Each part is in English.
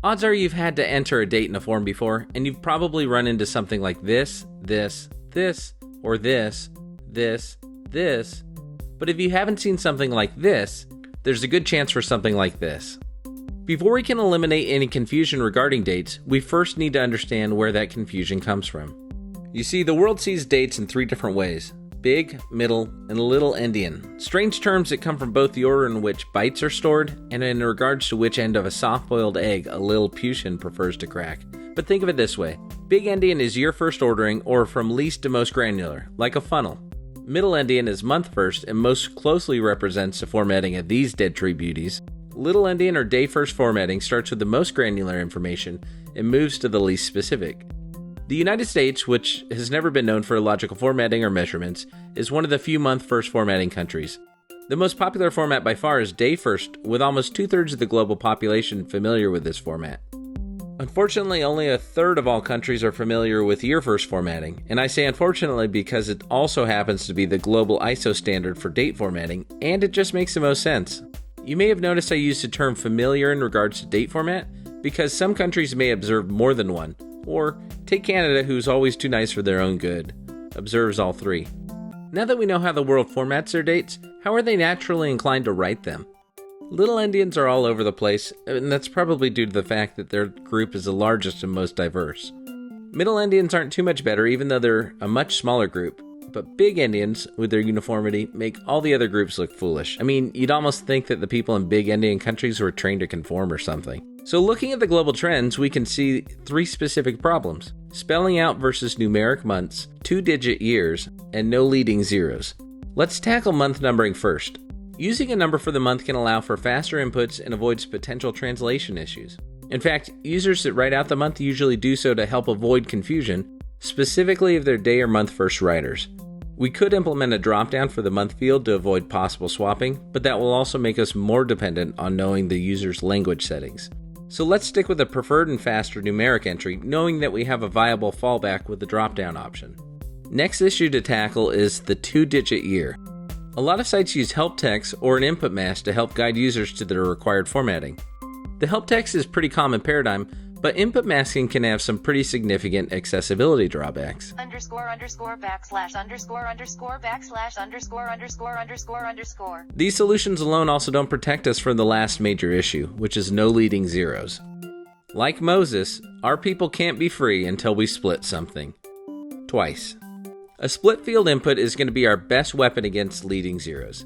Odds are you've had to enter a date in a form before, and you've probably run into something like this, or this. But if you haven't seen something like this, there's a good chance for something like this. Before we can eliminate any confusion regarding dates, we first need to understand where that confusion comes from. You see, the world sees dates in 3 different ways: big, middle, and little Endian. Strange terms that come from both the order in which bytes are stored and in regards to which end of a soft-boiled egg a Lilliputian prefers to crack. But think of it this way: big Endian is year first ordering, or from least to most granular, like a funnel. Middle Endian is month first and most closely represents the formatting of these dead tree beauties. Little Endian or day first formatting starts with the most granular information and moves to the least specific. The United States, which has never been known for illogical formatting or measurements, is one of the few month first formatting countries. The most popular format by far is day first, with almost 2/3 of the global population familiar with this format. Unfortunately, only 1/3 of all countries are familiar with year first formatting, and I say unfortunately because it also happens to be the global ISO standard for date formatting, and it just makes the most sense. You may have noticed I used the term familiar in regards to date format, because some countries may observe more than one, or take Canada, who's always too nice for their own good, observes all 3. Now that we know how the world formats their dates, how are they naturally inclined to write them? Little Endians are all over the place, and that's probably due to the fact that their group is the largest and most diverse. Middle Endians aren't too much better, even though they're a much smaller group. But big Endians, with their uniformity, make all the other groups look foolish. I mean, you'd almost think that the people in big Endian countries were trained to conform or something. So looking at the global trends, we can see 3 specific problems: spelling out versus numeric months, 2-digit years, and no leading zeros. Let's tackle month numbering first. Using a number for the month can allow for faster inputs and avoids potential translation issues. In fact, users that write out the month usually do so to help avoid confusion, specifically if they're day or month first writers. We could implement a drop-down for the month field to avoid possible swapping, but that will also make us more dependent on knowing the user's language settings. So let's stick with a preferred and faster numeric entry, knowing that we have a viable fallback with the drop-down option. Next issue to tackle is the 2-digit year. A lot of sites use help text or an input mask to help guide users to their required formatting. The help text is a pretty common paradigm, but input masking can have some pretty significant accessibility drawbacks. ___________________________________________________________________________________________________________ These solutions alone also don't protect us from the last major issue, which is no leading zeros. Like Moses, our people can't be free until we split something. Twice. A split field input is going to be our best weapon against leading zeros.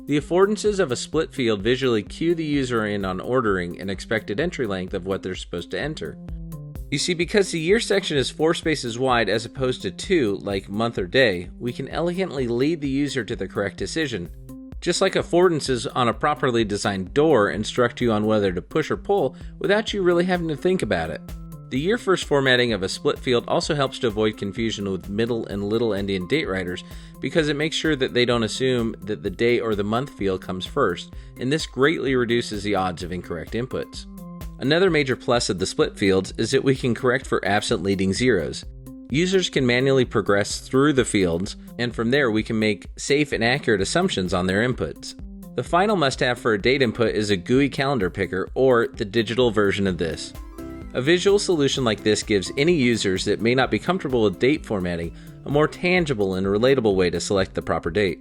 The affordances of a split field visually cue the user in on ordering an expected entry length of what they're supposed to enter. You see, because the year section is 4 spaces wide as opposed to 2, like month or day, we can elegantly lead the user to the correct decision. Just like affordances on a properly designed door instruct you on whether to push or pull without you really having to think about it. The year first formatting of a split field also helps to avoid confusion with middle and little Endian date writers, because it makes sure that they don't assume that the day or the month field comes first, and this greatly reduces the odds of incorrect inputs. Another major plus of the split fields is that we can correct for absent leading zeros. Users can manually progress through the fields, and from there we can make safe and accurate assumptions on their inputs. The final must-have for a date input is a GUI Calendar Picker, or the digital version of this. A visual solution like this gives any users that may not be comfortable with date formatting a more tangible and relatable way to select the proper date.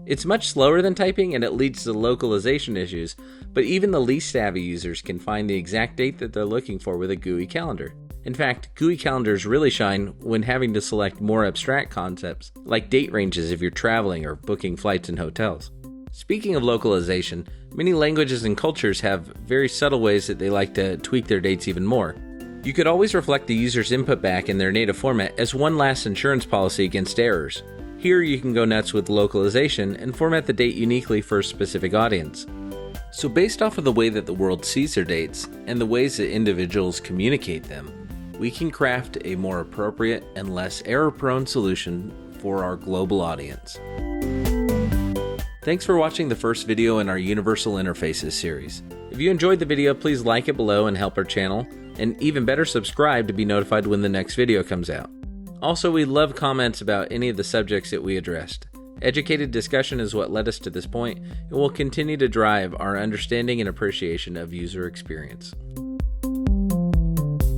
It's much slower than typing and it leads to localization issues, but even the least savvy users can find the exact date that they're looking for with a GUI calendar. In fact, GUI calendars really shine when having to select more abstract concepts, like date ranges if you're traveling or booking flights and hotels. Speaking of localization, many languages and cultures have very subtle ways that they like to tweak their dates even more. You could always reflect the user's input back in their native format as one last insurance policy against errors. Here you can go nuts with localization and format the date uniquely for a specific audience. So based off of the way that the world sees their dates and the ways that individuals communicate them, we can craft a more appropriate and less error-prone solution for our global audience. Thanks for watching the first video in our Universal Interfaces series. If you enjoyed the video, please like it below and help our channel, and even better, subscribe to be notified when the next video comes out. Also, we love comments about any of the subjects that we addressed. Educated discussion is what led us to this point, and will continue to drive our understanding and appreciation of user experience.